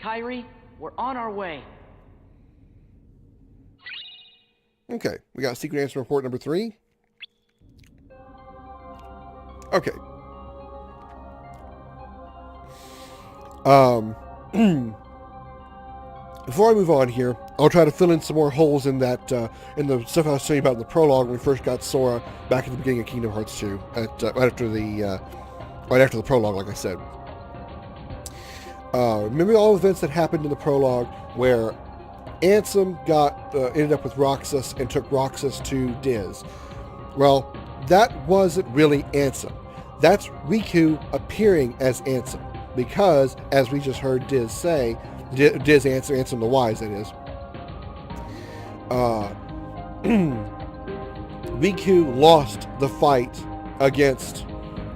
Kairi, we're on our way. Okay, we got secret answer report number 3. Okay. Before I move on here, I'll try to fill in some more holes in that in the stuff I was telling you about in the prologue when we first got Sora back at the beginning of Kingdom Hearts 2, right after the prologue, like I said. Remember all the events that happened in the prologue where Ansem ended up with Roxas and took Roxas to Diz. Well, that wasn't really Ansem. That's Riku appearing as Ansem, because, as we just heard Diz say, Diz Ansem the Wise, that is. Riku lost the fight against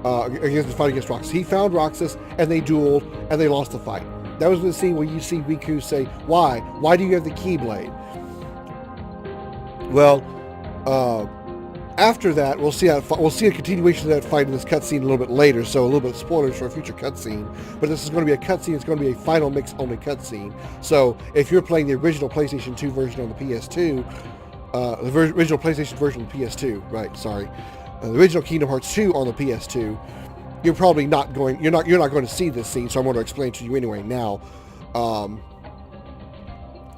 Roxas. He found Roxas and they dueled and they lost the fight. That was the scene where you see Riku say, "Why? Why do you have the Keyblade?" Well, after that, we'll see a continuation of that fight in this cutscene a little bit later. So a little bit of spoilers for a future cutscene. But this is going to be a cutscene. It's going to be a final mix only cutscene. So if you're playing the original PlayStation 2 version on the PS2, original PlayStation version of the PS2, right? Sorry, the original Kingdom Hearts 2 on the PS2. You're probably not going. You're not going to see this scene, so I'm going to explain to you anyway. Now,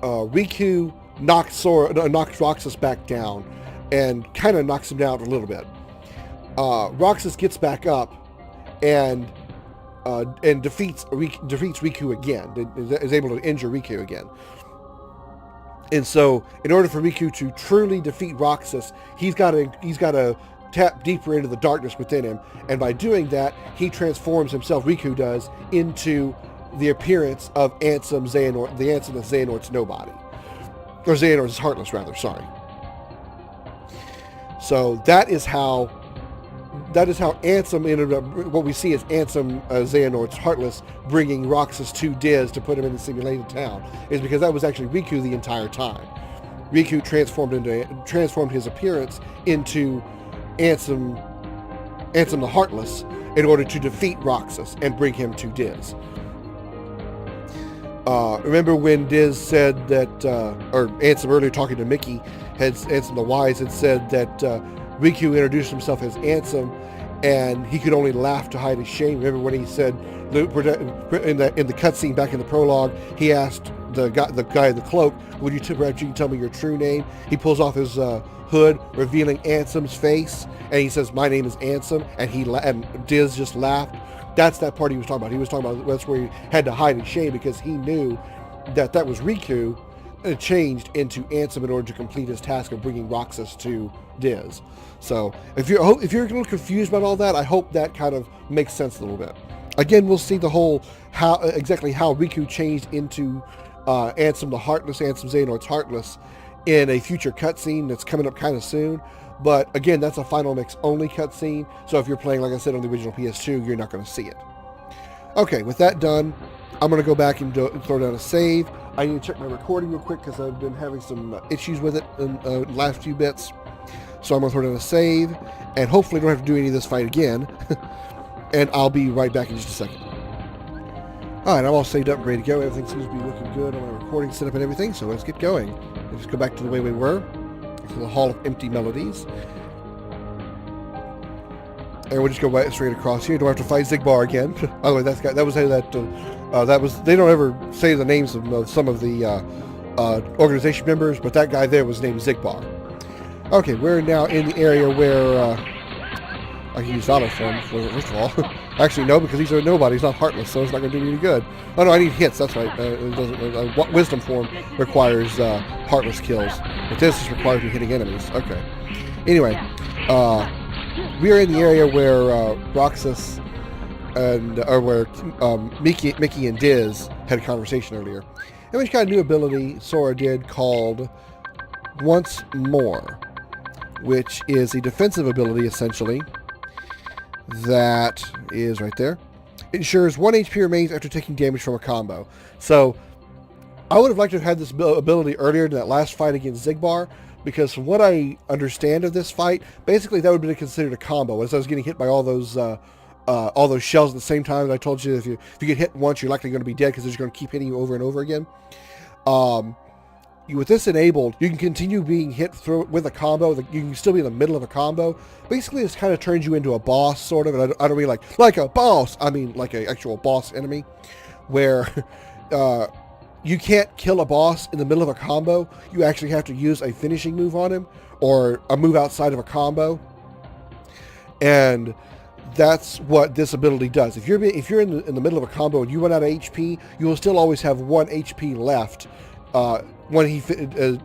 Riku knocks Roxas back down, and kind of knocks him down a little bit. Roxas gets back up, and defeats Riku again. Is able to injure Riku again. And so, in order for Riku to truly defeat Roxas, he's got to tap deeper into the darkness within him, and by doing that, he transforms himself. Riku does into the appearance of Ansem Xehanort, the Ansem of Xehanort's nobody, or Xehanort's heartless, rather. Sorry. So that is how Ansem ended up. What we see is Ansem Xehanort's heartless bringing Roxas to Diz to put him in the simulated town, is because that was actually Riku the entire time. Riku transformed his appearance into Ansem the Heartless in order to defeat Roxas and bring him to Diz. Remember when Diz said that, or Ansem earlier talking to Mickey, Ansem the Wise had said that Riku introduced himself as Ansem and he could only laugh to hide his shame. Remember when he said, in the cutscene back in the prologue, he asked the guy in the cloak, perhaps you can tell me your true name? He pulls off his hood, revealing Ansem's face, and he says, "My name is Ansem," and Diz just laughed. That's that part he was talking about. He was talking about that's where he had to hide his shame, because he knew that was Riku changed into Ansem in order to complete his task of bringing Roxas to Diz. So if you're a little confused about all that, I hope that kind of makes sense a little bit. Again, we'll see the whole how Riku changed into Ansem the Heartless, Ansem Xehanort's Heartless, in a future cutscene that's coming up kind of soon. But again, that's a final mix only cutscene. So if you're playing, like I said, on the original PS2, you're not going to see it. Okay, with that done, I'm going to go back and throw down a save. I need to check my recording real quick because I've been having some issues with it in the last few bits. So I'm going to throw down a save, and hopefully don't have to do any of this fight again. And I'll be right back in just a second. Alright, I'm all saved up and ready to go. Everything seems to be looking good on my recording setup and everything, so let's get going. Let's go back to the way we were, to the Hall of Empty Melodies. And we'll just go right straight across here. Don't have to fight Xigbar again. By the way, they don't ever say the names of some of the organization members, but that guy there was named Xigbar. Okay, we're now in the area where I can use auto form first of all. Actually, no, because these are nobody. He's not heartless, so it's not going to do me any good. Oh no, I need hits. That's right. Wisdom form requires heartless kills, but this just requires me hitting enemies. Okay. Anyway, we are in the area where Roxas where Mickey and Diz had a conversation earlier, and we got a new ability Sora did called Once More, which is a defensive ability essentially. That is right there. It ensures 1 HP remains after taking damage from a combo. So, I would have liked to have had this ability earlier in that last fight against Xigbar, because from what I understand of this fight, basically that would have been considered a combo, as I was getting hit by all those all those shells at the same time. And I told you if you get hit once, you're likely going to be dead because they're just going to keep hitting you over and over again. With this enabled, you can continue being hit through with a combo. You can still be in the middle of a combo. Basically, this kind of turns you into a boss, sort of. And I don't mean like a boss. I mean like an actual boss enemy, where you can't kill a boss in the middle of a combo. You actually have to use a finishing move on him or a move outside of a combo. And that's what this ability does. If you're in the middle of a combo and you run out of HP, you will still always have 1 HP left. When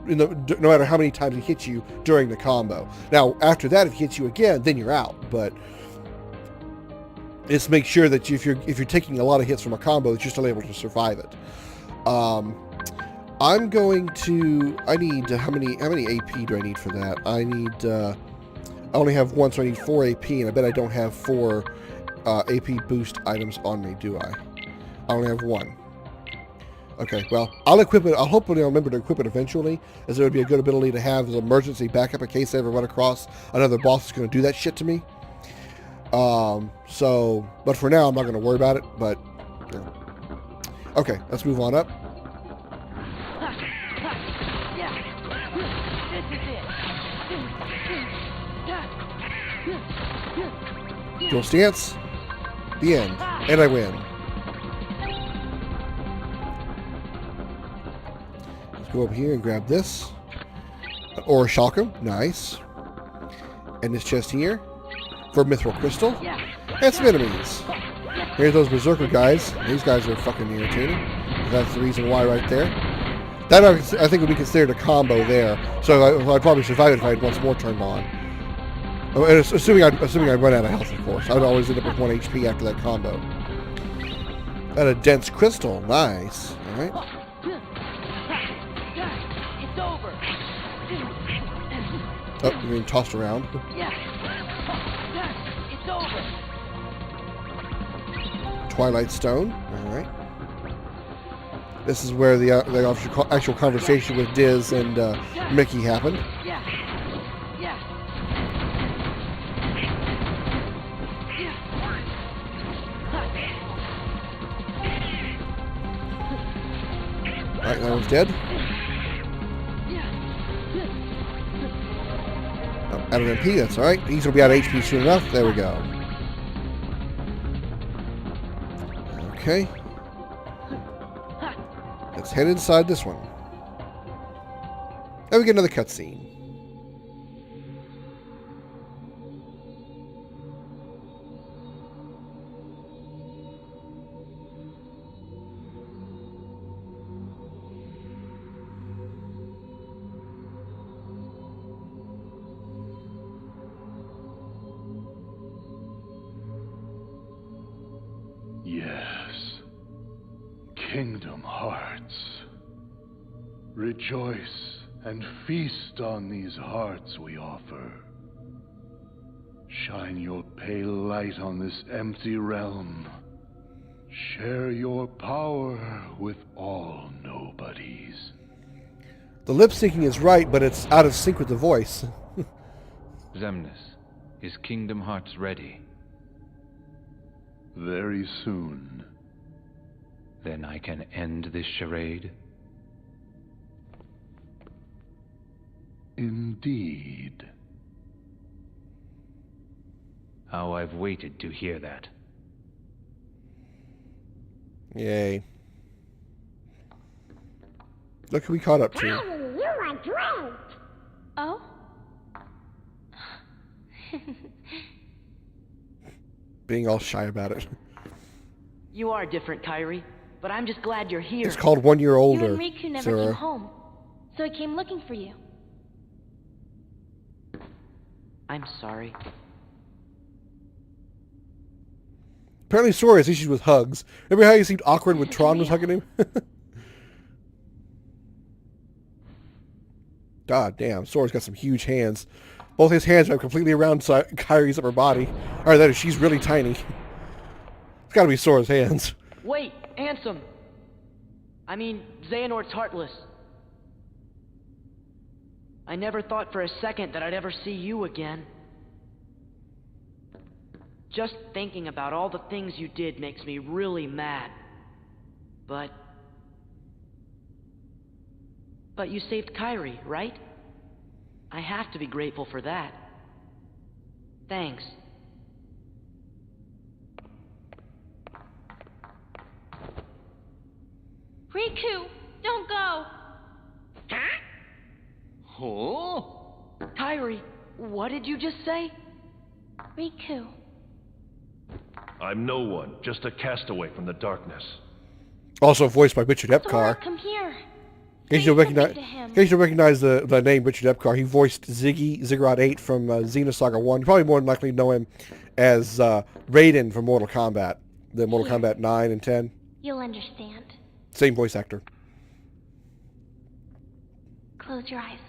no matter how many times he hits you during the combo. Now, after that, if he hits you again, then you're out. But it's make sure that if you're taking a lot of hits from a combo, that you're still able to survive it. I'm going to. I need how many AP do I need for that? I only have 1, so I need 4 AP, and I bet I don't have 4 AP boost items on me, do I? I only have 1. Okay, well, I'll equip it. I'll hopefully remember to equip it eventually, as it would be a good ability to have as an emergency backup in case I ever run across another boss that's going to do that shit to me. But for now, I'm not going to worry about it, but, you know. Okay, let's move on up. Dual stance. The end. And I win. Let's go over here and grab this. Or Shulkum. Nice. And this chest here. For Mithril Crystal. And some enemies. Here's those Berserker guys. These guys are fucking irritating. That's the reason why right there. That I think would be considered a combo there. So I'd probably survive it if I had once more turned on. And assuming I'd run out of health, of course. I would always end up with 1 HP after that combo. And a dense crystal. Nice. Alright. It's over. Oh, you're being tossed around. It's over. Twilight Stone. Alright. This is where the actual conversation with Diz and Mickey happened. Alright, that one's dead. Oh, out of MP, that's alright. He's going to be out of HP soon enough. There we go. Okay. Let's head inside this one. And we get another cutscene. Yes, Kingdom Hearts. Rejoice and feast on these hearts we offer. Shine your pale light on this empty realm. Share your power with all nobodies. The lip syncing is right, but it's out of sync with the voice. Xemnas, is Kingdom Hearts ready? Very soon. Then I can end this charade? Indeed. How I've waited to hear that. Yay. Look who we caught up to. Kairi, you are great! Oh? Being all shy about it. You are different, Kairi, but I'm just glad you're here. It's called 1 year older. You and Riku never Sora. came home, so I came looking for you. I'm sorry. Apparently Sora has issues with hugs. Remember how he seemed awkward when Tron was hugging him? God damn, Sora's got some huge hands. Both his hands are completely around Kairi's upper body. Or that is, she's really tiny. It's gotta be Sora's hands. Wait, Ansem! I mean, Xehanort's heartless. I never thought for a second that I'd ever see you again. Just thinking about all the things you did makes me really mad. But you saved Kairi, right? I have to be grateful for that. Thanks. Riku, don't go! Oh? Kairi, what did you just say? Riku. I'm no one, just a castaway from the darkness. Also voiced by Richard Sora, Epcar. come here. In case you recognize the name Richard Epcar, he voiced Ziggurat 8 from Xenosaga 1. You probably more than likely know him as Raiden from Mortal Kombat, the Mortal Kombat 9 and 10. You'll understand. Same voice actor. Close your eyes.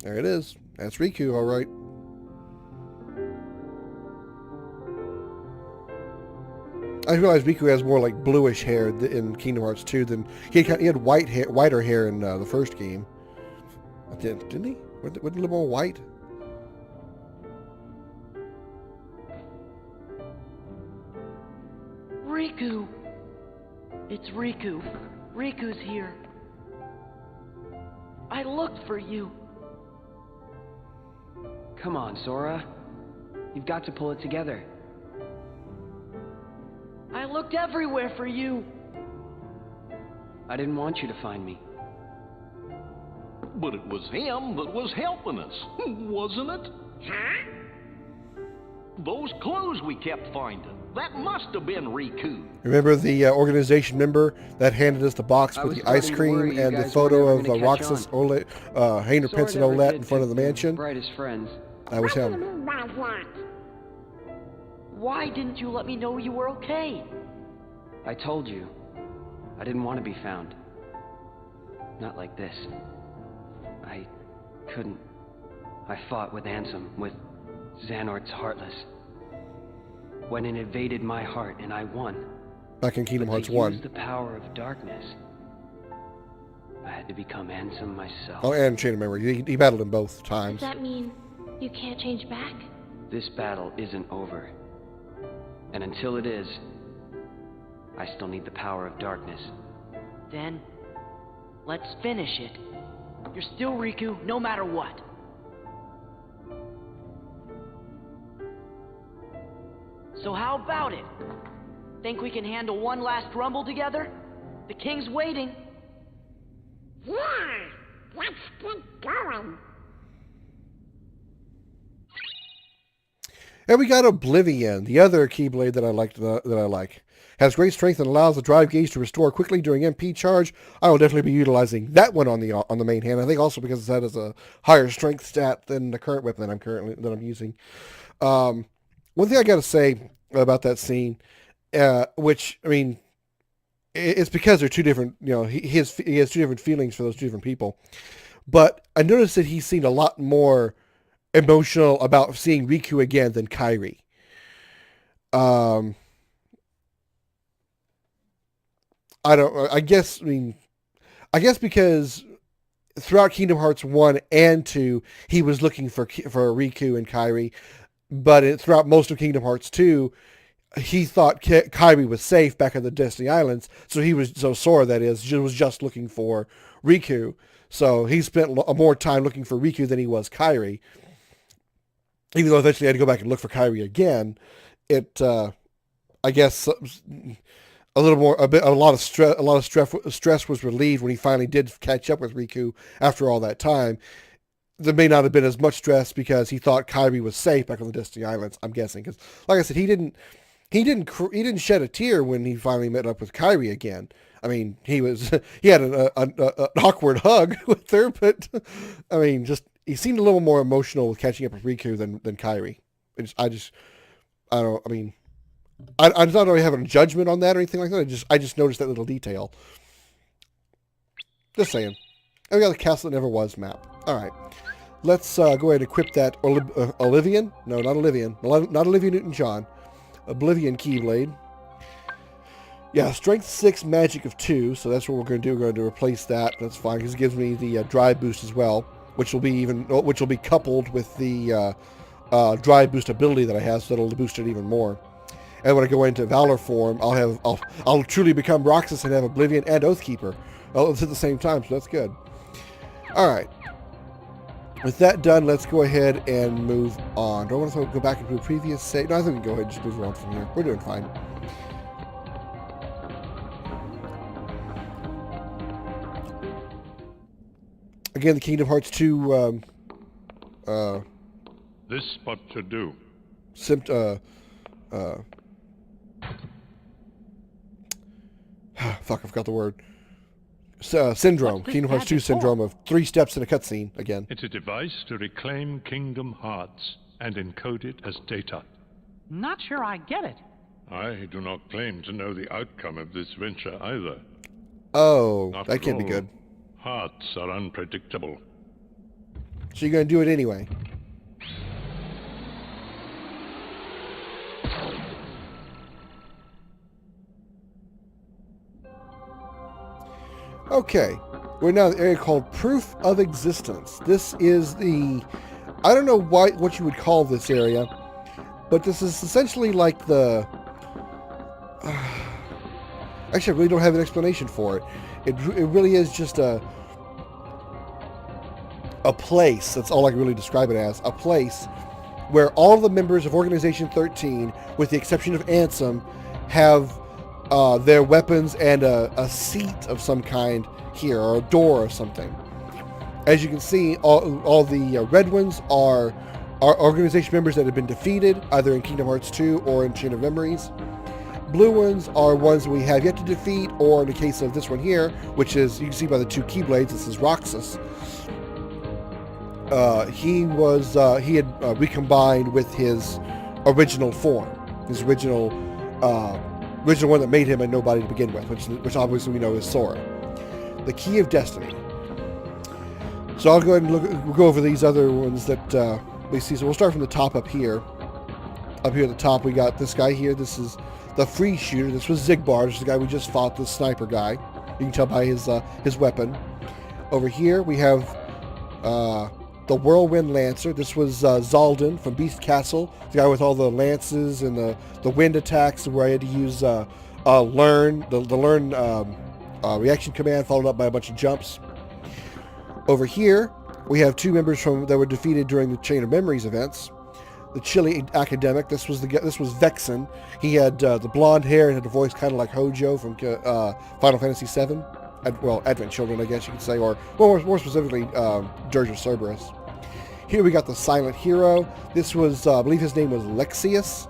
There it is. That's Riku, all right. I realize Riku has more like bluish hair in Kingdom Hearts 2 than he had whiter hair in the first game. Didn't he? Wasn't a little more white? Riku! It's Riku. Riku's here. I looked for you. Come on, Sora. You've got to pull it together. I looked everywhere for you. I didn't want you to find me. But it was him that was helping us, wasn't it? Huh? Those clues we kept finding, that must have been Riku. Remember the organization member that handed us the box with the ice cream and the photo of Roxas, Hayner, Pence, and Olette in front of the mansion? Brightest friends. That was What do you him. mean by that? Why didn't you let me know you were okay? I told you. I didn't want to be found. Not like this. I couldn't. I fought with Ansem, with Xehanort's Heartless. When it invaded my heart and I won. Back in Kingdom But Hearts to 1. use the power of darkness, I had to become Ansem myself. Oh, and Chain of Memory. He battled him both Does times. that mean you can't change back? This battle isn't over. And until it is, I still need the power of darkness. Then, let's finish it. You're still Riku, no matter what. So how about it? Think we can handle one last rumble together? The king's waiting. Yeah, let's get going. And we got Oblivion, the other Keyblade that I like. Has great strength and allows the drive gauge to restore quickly during MP charge. I will definitely be utilizing that one on the main hand. I think also because that is a higher strength stat than the current weapon that I'm using. One thing I got to say about that scene, which I mean, it's because they're two different. You know, he has two different feelings for those two different people. But I noticed that he seemed a lot more emotional about seeing Riku again than Kairi. I guess because throughout Kingdom Hearts 1 and 2, he was looking for Riku and Kairi, but throughout most of Kingdom Hearts 2, he thought Kairi was safe back at the Destiny Islands, so Sora, that is, was just looking for Riku. So he spent more time looking for Riku than he was Kairi. Even though eventually I had to go back and look for Kairi again, I guess a lot of stress was relieved when he finally did catch up with Riku after all that time. There may not have been as much stress because he thought Kairi was safe back on the Destiny Islands. I'm guessing because, like I said, he didn't shed a tear when he finally met up with Kairi again. I mean, he had an awkward hug with her, but I mean, he seemed a little more emotional with catching up with Riku than Kairi. I'm not really having a judgment on that or anything like that. I just noticed that little detail. Just saying. And we got the Castle That Never Was map. All right. Let's go ahead and equip that Oblivion. No, not Oblivion. Not Olivia Newton-John. Oblivion Keyblade. Yeah, strength 6, magic of 2, so that's what we're going to do. We're going to replace that. That's fine, because it gives me the drive boost as well, which will be coupled with the drive boost ability that I have, so that'll boost it even more. And when I go into Valor form, I'll truly become Roxas and have Oblivion and Oathkeeper all at the same time, so that's good. All right. With that done, let's go ahead and move on. Do I want to go back into a previous save? No, I think we can go ahead and just move on from here. We're doing fine. Again, the Kingdom Hearts 2 This spot should do. Fuck, I forgot the word. Syndrome. What's this Kingdom Hearts 2 magic syndrome for? of 3 steps in a cutscene again. It's a device to reclaim Kingdom Hearts and encode it as data. Not sure I get it. I do not claim to know the outcome of this venture either. Oh, After that can't be all, good. Hearts are unpredictable. So you're going to do it anyway. Okay, we're now in the area called Proof of Existence. This is the, I don't know what you would call this area, but this is essentially like the, actually I really don't have an explanation for it. It really is just a place, that's all I can really describe it as, a place where all the members of Organization 13, with the exception of Ansem, have their weapons and a seat of some kind here, or a door or something. As you can see, all the red ones are organization members that have been defeated, either in Kingdom Hearts 2 or in Chain of Memories. Blue ones are ones that we have yet to defeat, or in the case of this one here, which is, you can see by the 2 keyblades, this is Roxas. He had recombined with his original form, his original one that made him a nobody to begin with, which obviously we know is Sora. The Key of Destiny. So I'll go ahead and we'll go over these other ones that we see. So we'll start from the top up here. Up here at the top, we got this guy here. This is the free shooter. This was Zigbar. This is the guy we just fought, the sniper guy. You can tell by his weapon. Over here, we have the Whirlwind Lancer. This was Zaldin from Beast Castle, the guy with all the lances and the wind attacks, where I had to use learn reaction command followed up by a bunch of jumps. Over here, we have 2 members that were defeated during the Chain of Memories events. The Chili Academic. This was Vexen. He had the blonde hair and had a voice kind of like Hojo from Final Fantasy VII. Advent Children, I guess you could say, or more specifically, Dirge of Cerberus. Here we got the Silent Hero. This was, I believe his name was Lexius.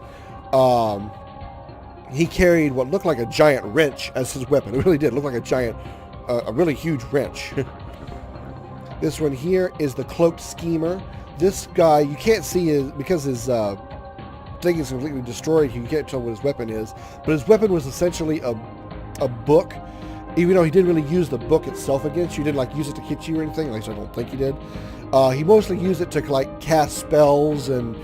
He carried what looked like a giant wrench as his weapon. It really did look like a really huge wrench. This one here is the Cloaked Schemer. This guy, you can't see because his thing is completely destroyed. You can't tell what his weapon is. But his weapon was essentially a book. Even though he didn't really use the book itself against you, he didn't use it to hit you or anything. At least I don't think he did. He mostly used it to cast spells and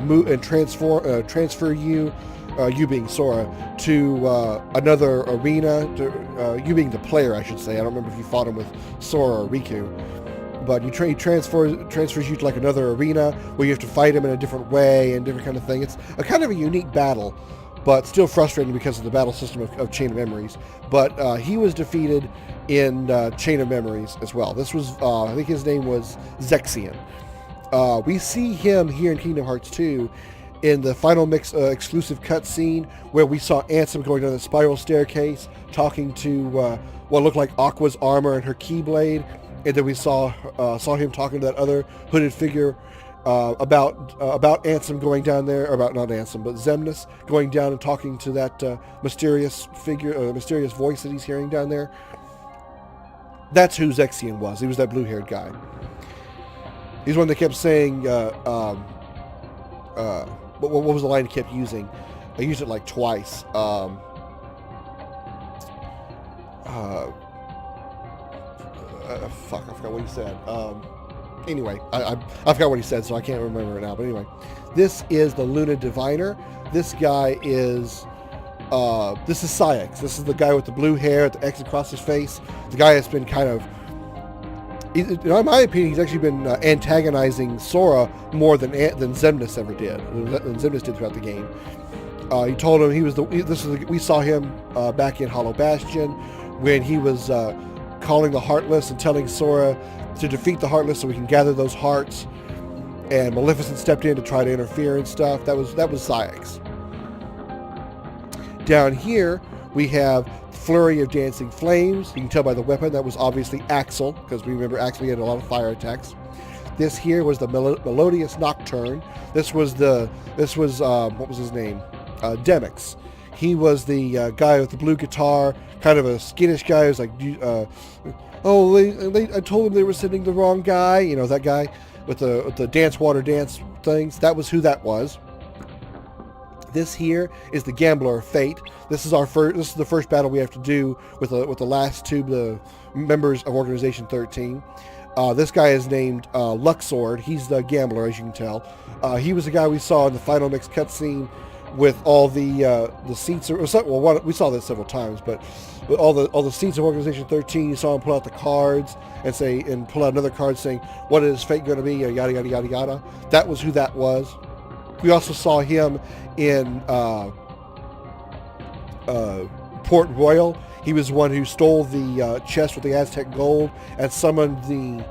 move and transfer you, you being Sora, to another arena. You being the player, I should say. I don't remember if you fought him with Sora or Riku, but he transfers you to another arena where you have to fight him in a different way and different kind of thing. It's a kind of a unique battle, but still frustrating because of the battle system of Chain of Memories. But he was defeated in Chain of Memories as well. This was, I think his name was Zexion. We see him here in Kingdom Hearts 2 in the Final Mix exclusive cutscene where we saw Ansem going down the spiral staircase, talking to what looked like Aqua's armor and her Keyblade, and then we saw him talking to that other hooded figure about Ansem going down there, or about not Ansem, but Xemnas going down and talking to that mysterious figure, mysterious voice that he's hearing down there. That's who Zexion was. He was that blue-haired guy. He's one that kept saying, what was the line he kept using? I used it twice. Fuck, I forgot what he said. Anyway, I forgot what he said, so I can't remember it now. But anyway, this is the Luna Diviner. This guy is This is Syx. This is the guy with the blue hair, the X across his face. The guy that's been kind of, in my opinion, he's actually been antagonizing Sora more than Xemnas ever did, than Xemnas did throughout the game. He told him we saw him back in Hollow Bastion when he was calling the Heartless and telling Sora to defeat the Heartless so we can gather those hearts. And Maleficent stepped in to try to interfere and stuff. That was Syx. Down here we have Flurry of Dancing Flames. You can tell by the weapon that was obviously Axel, because we remember Axel had a lot of fire attacks. This here was the Melodious Nocturne. This was what was his name? Demix. He was the guy with the blue guitar, kind of a skittish guy who's like, I told them they were sending the wrong guy. You know, that guy with the dance water dance things. That was who that was. This here is the Gambler of Fate. This is the first battle we have to do with the last two the members of Organization 13. This guy is named Luxord. He's the Gambler, as you can tell. He was the guy we saw in the Final Mix cutscene with all the seats. We saw this several times, but with all the seats of Organization 13, you saw him pull out the cards and pull out another card saying, "What is fate going to be?" Yada yada yada yada. That was who that was. We also saw him in Port Royal. He was the one who stole the chest with the Aztec gold and summoned the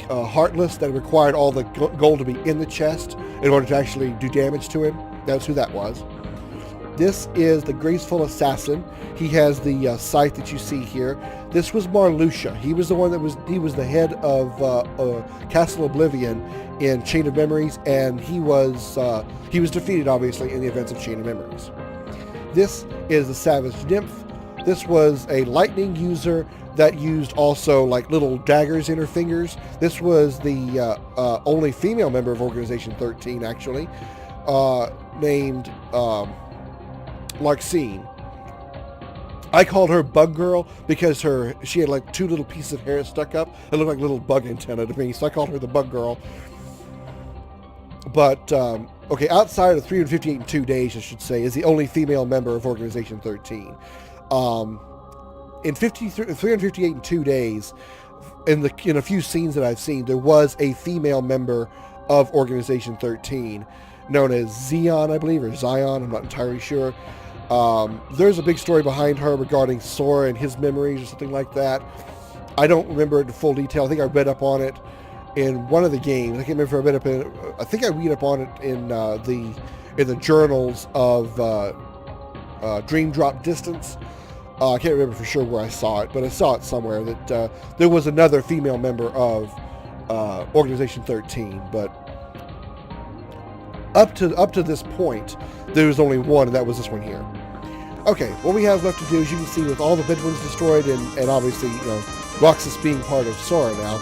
Heartless that required all the gold to be in the chest in order to actually do damage to him. That's who that was. This is the Graceful Assassin. He has the scythe that you see here. This was Marluxia. He was the one he was the head of Castle Oblivion in Chain of Memories, and he was defeated obviously in the events of Chain of Memories. This is the Savage Nymph. This was a lightning user that used also like little daggers in her fingers. This was the only female member of Organization 13 actually, named Larxene. I called her Bug Girl because she had like two little pieces of hair stuck up. It looked like little bug antenna to me, so I called her the Bug Girl. But, okay, outside of 358 in 2 days, I should say, is the only female member of Organization 13. In 358 in 2 days, in a few scenes that I've seen, there was a female member of Organization 13 known as Zion, I believe, or Zion, I'm not entirely sure. There's a big story behind her regarding Sora and his memories or something like that. I don't remember it in full detail. I think I read up on it in one of the games. I can't remember if I read up in it. I think I read up on it in the journals of Dream Drop Distance. I can't remember for sure where I saw it, but I saw it somewhere that there was another female member of Organization 13, but up to this point, there was only one, and that was this one here. Okay, what we have left to do, as you can see, with all the bedrooms destroyed, and obviously, Roxas being part of Sora now,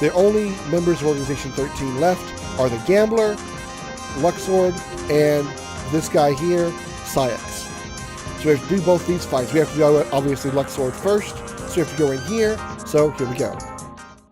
the only members of Organization 13 left are the Gambler, Luxord, and this guy here, Syx. So we have to do both these fights. We have to do, obviously, Luxord first, so we have to go in here, so here we go.